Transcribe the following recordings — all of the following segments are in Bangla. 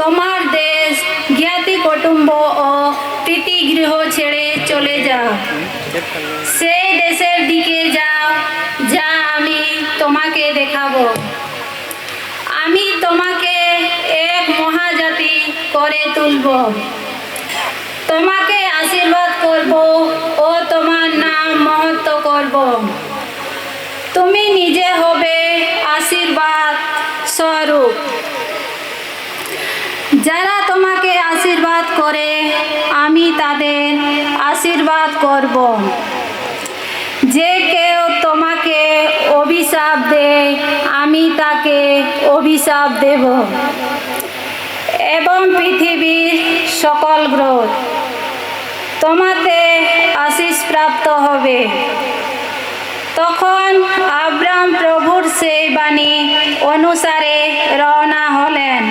তোমার দেশ, জ্ঞাতি কুটুম্ব ও প্রীতি গৃহ ছেড়ে চলে যাও। সেই দেশের দিকে যাও যা আমি তোমাকে দেখাবো। আমি তোমাকে এক মহাজাতি করে তুলব। তোমাকে আশীর্বাদ করব ও তোমার নাম মহত্ব করব। তুমি নিজে হবে আশীর্বাদ স্বরূপ। যারা তোমাকে আশীর্বাদ করে আমি তাদের আশীর্বাদ করব। যে কেউ তোমাকে অভিশাপ দেয় আমি তাকে অভিশাপ দেব, এবং পৃথিবীর সকল গ্রহ তোমাতে আশীষ প্রাপ্ত হবে। তখন আব্রাম প্রভুর সেই বাণী অনুসারে রওনা হলেন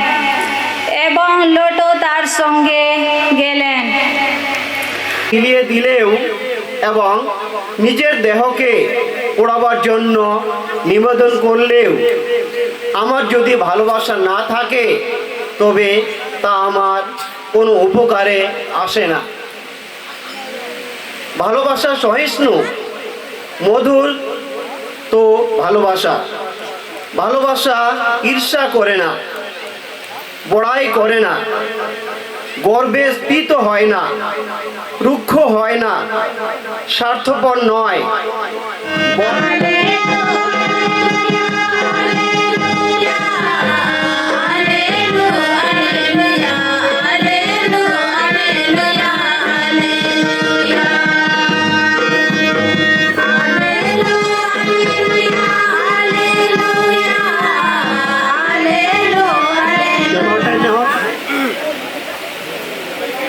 এবং লোটও তার সঙ্গে গেলেন। মিলিয়ে দিলেও এবং নিজের দেহকে পোড়াবার জন্য নিবেদন করলেও আমার যদি ভালোবাসা না থাকে তবে তা আমার কোনো উপকারে আসে না। ভালোবাসা সহিষ্ণু, মধুর তো ভালোবাসা। ভালোবাসা ঈর্ষা করে না, বড়াই করে না, গর্বে স্ফীত হয় না, রুক্ষ হয় না, স্বার্থপর নয়।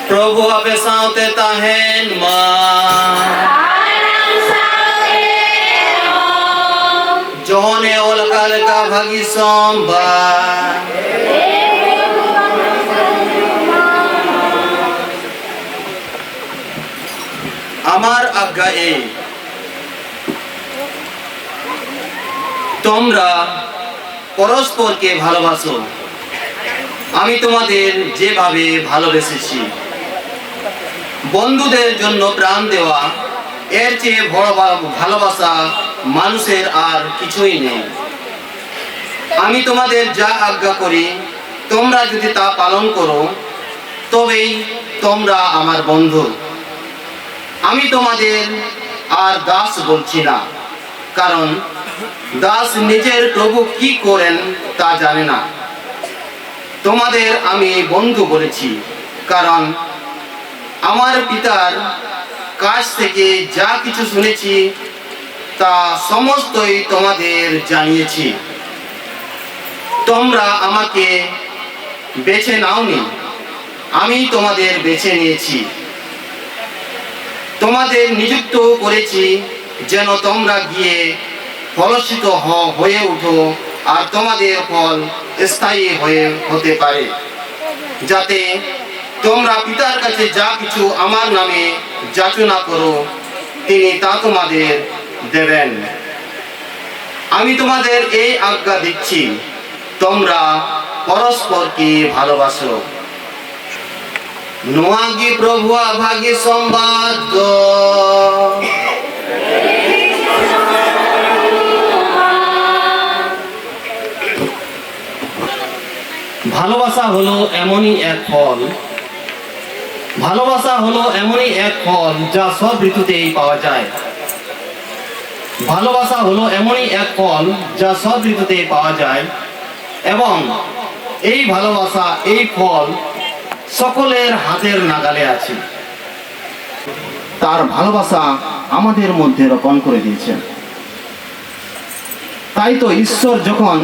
प्रभु आपे साथे ताहेन मा जोने ओलकाल का भागी सोमवार আমার আজ্ঞা এই, তোমরা পরস্পরকে ভালোবাসো আমি তোমাদের যেভাবে ভালোবেসেছি। বন্ধুদের জন্য প্রাণ দেওয়া এর চেয়ে বড় ভালোবাসা মানুষের আর কিছুই নেই। আমি তোমাদের যা আজ্ঞা করি তোমরা যদি তা পালন করো তবেই তোমরা আমার বন্ধু। আমি তোমাদের আর দাস বলছি না, কারণ দাস নিজের প্রভু কি করেন তা জানে না। তোমাদের আমি বন্ধু বলেছি, কারণ আমার পিতার কাছ থেকে যা কিছু শুনেছি তা সমস্তই তোমাদের জানিয়েছি। তোমরা আমাকে বেছে নাওনি, আমি তোমাদের বেছে নিয়েছি। তোমাদের নিযুক্ত করেছি যেন তোমরা গিয়ে ফলসিত হয়ে উঠো আর তোমাদের ফল স্থায়ী হতে পারে, যাতে তোমরা পিতার কাছে যা কিছু আমার নামে যাচনা করো তিনি তা তোমাদের দেবেন। আমি তোমাদের এই আজ্ঞা দিচ্ছি, তোমরা পরস্পরকে ভালোবাসো। নোয়াগি প্রভু আভাগি সংবাদ। ভালোবাসা হলো এমনই এক ফল, ভালোবাসা হলো এমনই এক ফল যা সব ঋতুতেই পাওয়া যায়। ভালোবাসা হলো এমনই এক ফল যা সব ঋতুতেই পাওয়া যায়, এবং এই ভালোবাসা এই ফল সকলের হাতের নাগালে আছে। তার ভালোবাসা আমাদের মধ্যে রোপণ করে দিয়েছেন। তাই তো ঈশ্বর যখন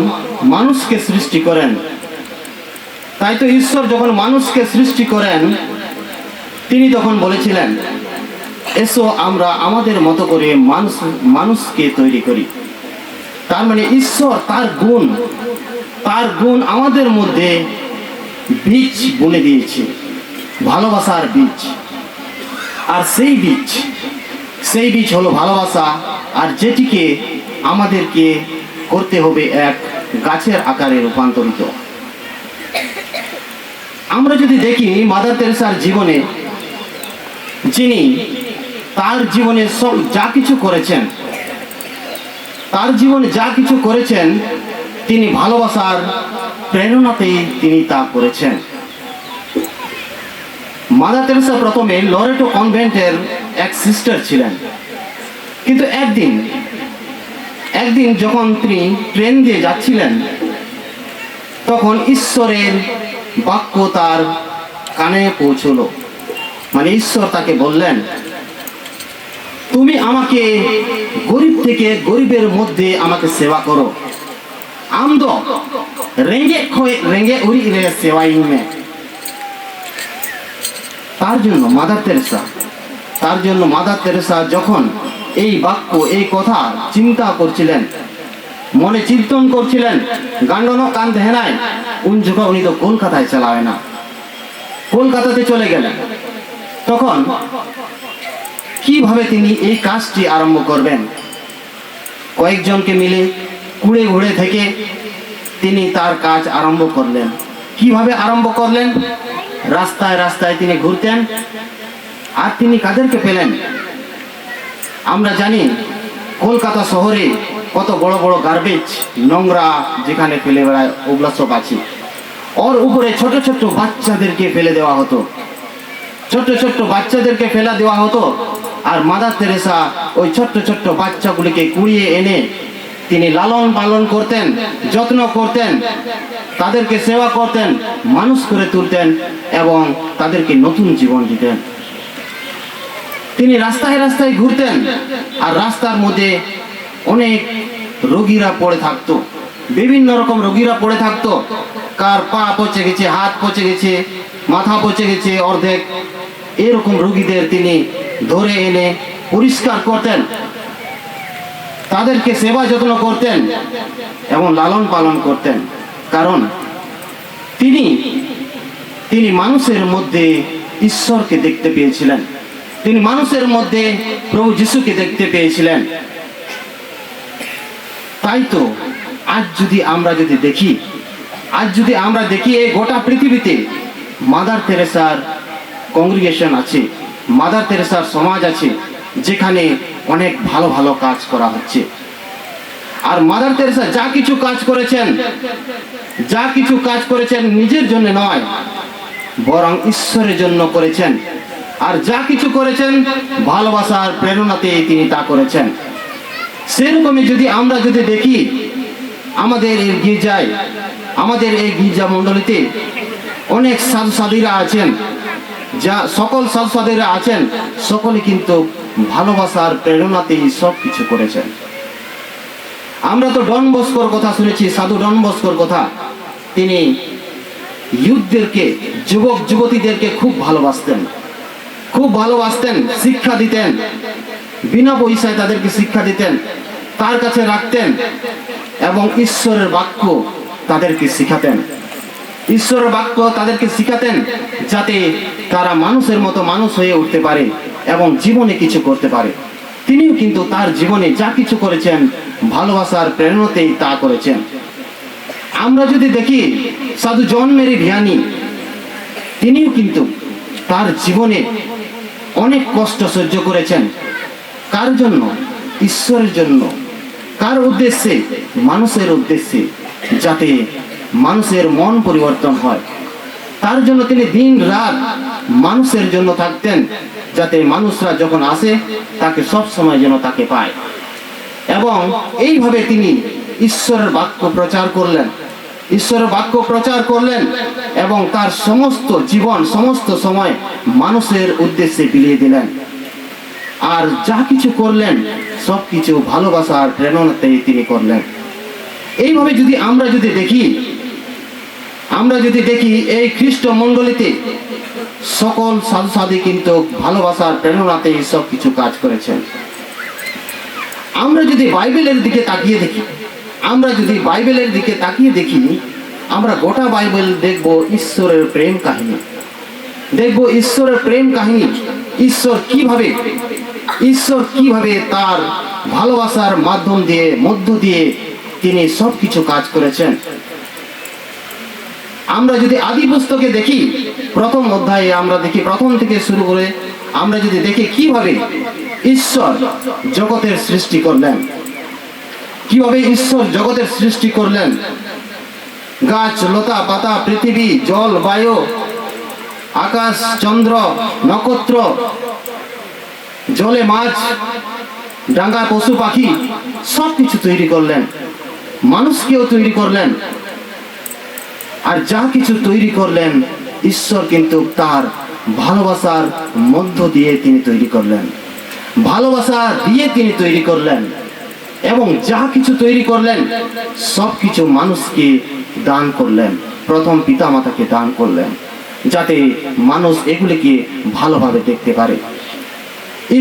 মানুষকে সৃষ্টি করেন তিনি তখন বলেছিলেন, এসো আমরা আমাদের মতো করে মানুষকে তৈরি করি। তার মানে ঈশ্বর তার গুণ আমাদের মধ্যে বীজ বুনে দিয়েছে, ভালোবাসার বীজ। আর সেই বীজ হলো ভালোবাসা, আর যেটিকে আমাদেরকে করতে হবে এক গাছের আকারে রূপান্তরিত। আমরা যদি দেখি মাদার তেরেসার জীবনে, যিনি তার জীবনে সব যা কিছু করেছেন, তার জীবনে যা কিছু করেছেন, তিনি ভালোবাসার প্রেরণাতেই তিনি তা করেছেন। মাদার তেরেসা প্রথমে লরেটো কনভেন্টের এক সিস্টার ছিলেন, কিন্তু একদিন যখন তিনি ট্রেন দিয়ে যাচ্ছিলেন, তখন ঈশ্বরের বাক্য তার কানে পৌঁছলো। মানে ঈশ্বর তাকে বললেন, তুমি আমাকে গরিব থেকে গরিবের মধ্যে আমাকে সেবা করো। আমদো রেঙ্গে উড়ি রে সেবাই মে। তার জন্য মাদার তেরেসা যখন এই বাক্য, এই কথা চিন্তা করছিলেন, মনে চিন্তন করছিলেন, গান্ডন কান দেহেনায়, উন যখন উনি তো কলকাতায় চালায় না, কলকাতাতে চলে গেলেন। তখন কিভাবে তিনি এই কাজটি আরম্ভ করবেন? কয়েকজনকে মিলে কুড়ে ঘুরে থেকে তিনি তার কাজ আরম্ভ করলেন। কিভাবে আরম্ভ করলেন? রাস্তায় রাস্তায় তিনি ঘুরতেন। আর তিনি কাদেরকে পেলেন? আমরা জানি কলকাতা শহরে কত বড় বড় গার্বেজ, নোংরা যেখানে ফেলে বেড়ায়, ওগুলা সব আছে। ওর উপরে ছোট ছোট বাচ্চাদেরকে ফেলে দেওয়া হতো, ছোট্ট বাচ্চাদেরকে ফেলা দেওয়া হতো। আর মাদার তেরেসা ওই ছোট্ট বাচ্চাগুলিকে কুড়িয়ে এনে তিনি লালন পালন করতেন, যত্ন করতেন, তাদেরকে সেবা করতেন, মানুষ করে তুলতেন এবং তাদেরকে নতুন জীবন দিতেন। তিনি রাস্তায় রাস্তায় ঘুরতেন, আর রাস্তার মধ্যে অনেক রোগীরা পড়ে থাকতো, বিভিন্ন রকম রোগীরা পড়ে থাকতো। কার পা পচে গেছে, হাত পচে গেছে, মাথা পচে গেছে অর্ধেক, এরকম রোগীদের তিনি ধরে এনে পরিষ্কার করতেন, তাদেরকে সেবা যত্ন করতেন এবং লালন পালন করতেন। কারণ তিনি মানুষের মধ্যে ঈশ্বরকে দেখতে পেয়েছিলেন, তিনি মানুষের মধ্যে প্রভু যিশুকে দেখতে পেয়েছিলেন। তাই তো আজ যদি আমরা দেখি এই গোটা পৃথিবীতে মাদার তেরেসার কংগ্রিগেশন আছে, মাদার তেরেসার সমাজ আছে, যেখানে অনেক ভালো ভালো কাজ করা হচ্ছে। আর মাদার তেরেসা যা কিছু কাজ করেছেন নিজের জন্য নয়, বরং ঈশ্বরের জন্য করেছেন। আর যা কিছু করেছেন ভালোবাসার প্রেরণাতে তিনি তা করেছেন। সেরকমই আমরা যদি দেখি, আমাদের এই গির্জা মণ্ডলীতে অনেক সাধুরা আছেন, সকলে কিন্তু ভালোবাসার প্রেরণাতেই সব কিছু করেছেন। আমরা তো ডন বস্কোর কথা শুনেছি, সাধু ডন বস্কোর কথা। তিনি ইয়ুথদেরকে, যুবক যুবতীদেরকে খুব ভালোবাসতেন, শিক্ষা দিতেন, বিনা পয়সায় তাদেরকে শিক্ষা দিতেন, তার কাছে রাখতেন এবং ঈশ্বরের বাক্য তাদেরকে শিখাতেন, যাতে তারা মানুষের মতো মানুষ হয়ে উঠতে পারে এবং জীবনে কিছু করতে পারে। তিনিও কিন্তু তার জীবনে যা কিছু করেছেন ভালোবাসার প্রেরণাতেই তা করেছেন। আমরা যদি দেখি সাধু জন মেরি ভিয়ানি, তিনিও কিন্তু তার জীবনে অনেক কষ্ট সহ্য করেছেন। কার জন্য? ঈশ্বরের জন্য। কার উদ্দেশ্যে? মানুষের উদ্দেশ্যে, যাতে মানুষের মন পরিবর্তন হয়। তার জন্য তিনি দিন রাত মানুষের জন্য থাকতেন, যাতে মানুষরা যখন আসে তাকে সব সময় যেন তাকে পায়। এবং এইভাবে তিনি ঈশ্বরের বাক্য প্রচার করলেন এবং তার সমস্ত জীবন, সমস্ত সময় মানুষের উদ্দেশ্যে বিলিয়ে দিলেন। আর যা কিছু করলেন সবকিছু ভালোবাসার প্রেরণাতেই তিনি করলেন। এইভাবে আমরা যদি দেখি এই খ্রিস্ট মণ্ডলীতে সকল সাধু সাধী কিন্তু ভালোবাসার প্রেরণাতেই সব কিছু কাজ করেছেন। আমরা যদি বাইবেলের দিকে তাকিয়ে দেখি, আমরা গোটা বাইবেল দেখব ঈশ্বরের প্রেম কাহিনী। ঈশ্বর কিভাবে তার ভালোবাসার মধ্য দিয়ে তিনি সব কিছু কাজ করেছেন। আমরা যদি আদি পুস্তকে দেখি, প্রথম অধ্যায়ে আমরা দেখি, প্রথম থেকে শুরু করে আমরা যদি দেখি কিভাবে ঈশ্বর জগতের সৃষ্টি করলেন, কিভাবে ঈশ্বর জগতের সৃষ্টি করলেন। গাছ, লতা, পাতা, পৃথিবী, জল, বায়ু, আকাশ, চন্দ্র, নক্ষত্র, জলে মাছ, ডাঙ্গা পশু পাখি সব কিছু তৈরি করলেন। মানুষকেও তৈরি করলেন। আর যা কিছু তৈরি করলেন, ঈশ্বর কিন্তু তার ভালোবাসার মধ্য দিয়ে তিনি তৈরি করলেন, ভালোবাসা দিয়ে তিনি তৈরি করলেন। এবং যা কিছু তৈরি করলেন সব কিছু মানুষকে দান করলেন, প্রথম পিতা মাতাকে দান করলেন, যাতে মানুষ এগুলিকে ভালোভাবে দেখতে পারে।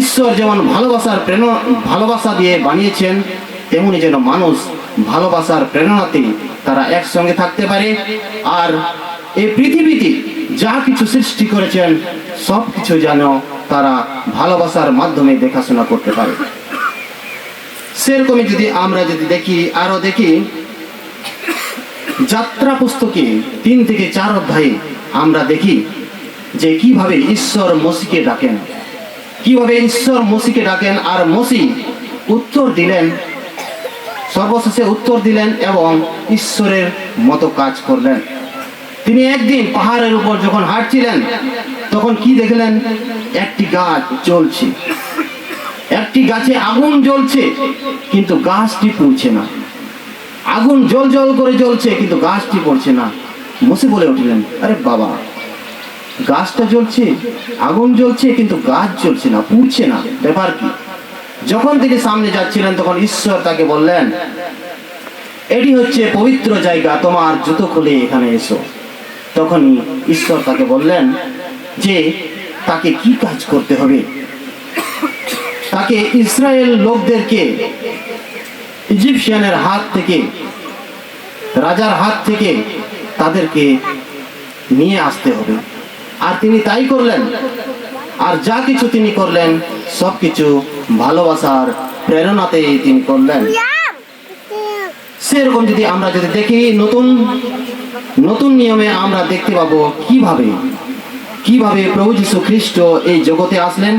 ঈশ্বর যেমন ভালোবাসা দিয়ে বানিয়েছেন, তেমনি যেন মানুষ ভালোবাসার প্রেরণাতে তারা একসঙ্গে থাকতে পারে। আর এই পৃথিবীতে যা কিছু সৃষ্টি করেছেন সব কিছু যেন তারা ভালোবাসার মাধ্যমে দেখাশোনা করতে পারে। সেরকমই যদি আমরা আরো দেখি, যাত্রা পুস্তকে 3 থেকে 4 অধ্যায়ে আমরা দেখি যে কিভাবে ঈশ্বর মসিকে ডাকেন, কিভাবে ঈশ্বর মসিকে ডাকেন। আর মসি উত্তর দিলেন, সর্বশেষে উত্তর দিলেন এবং ঈশ্বরের মতো কাজ করলেন। তিনি একদিন পাহাড়ের উপর যখন হাঁটছিলেন, তখন কি দেখলেন? একটি গাছ জ্বলছে, একটি গাছে আগুন জ্বলছে, কিন্তু গাছটি পুড়ছে না। আগুন জল জল করে জ্বলছে, কিন্তু গাছটি পড়ছে না। মসি বলে উঠলেন, আরে বাবা, গাছটা জ্বলছে, আগুন জ্বলছে, কিন্তু গাছ জ্বলছে না, পুড়ছে না, ব্যাপার কি? যখন তিনি সামনে যাচ্ছিলেন, তখন ঈশ্বর তাকে বললেন, এটি হচ্ছে পবিত্র জায়গা, তোমার জুতো খুলে এখানে এসো। তখনই ঈশ্বর তাকে বললেন যে তাকে কি কাজ করতে হবে। তাকে ইসরায়েল লোকদেরকে ইজিপশিয়ানের হাত থেকে, রাজার হাত থেকে তাদেরকে নিয়ে আসতে হবে। আর তিনি তাই করলেন। আর যা কিছু তিনি করলেন সবকিছু ভালোবাসার প্রেরণাতে তিনি করলেন। সেরকম যদি আমরা দেখি, নতুন নিয়মে আমরা দেখতে পাবো কিভাবে প্রভু যীশু খ্রিস্ট এই জগতে আসলেন।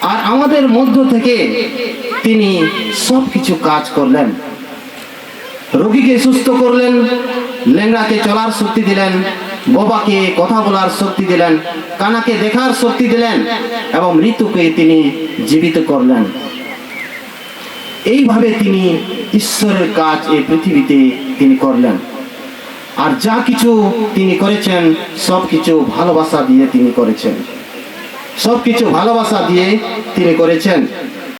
আর আমাদের মধ্য থেকে তিনি সবকিছু কাজ করলেন। রোগীকে সুস্থ করলেন, ল্যাংড়াকে চলার শক্তি দিলেন, বোবাকে কথা বলার শক্তি দিলেন, কানাকে দেখার শক্তি দিলেন এবং মৃত্যুকে তিনি জীবিত করলেন। এইভাবে তিনি ঈশ্বরের কাজ এই পৃথিবীতে তিনি করলেন। আর যা কিছু তিনি করেছেন সবকিছু ভালোবাসা দিয়ে তিনি করেছেন, সবকিছু ভালোবাসা দিয়ে তিনি করেছেন।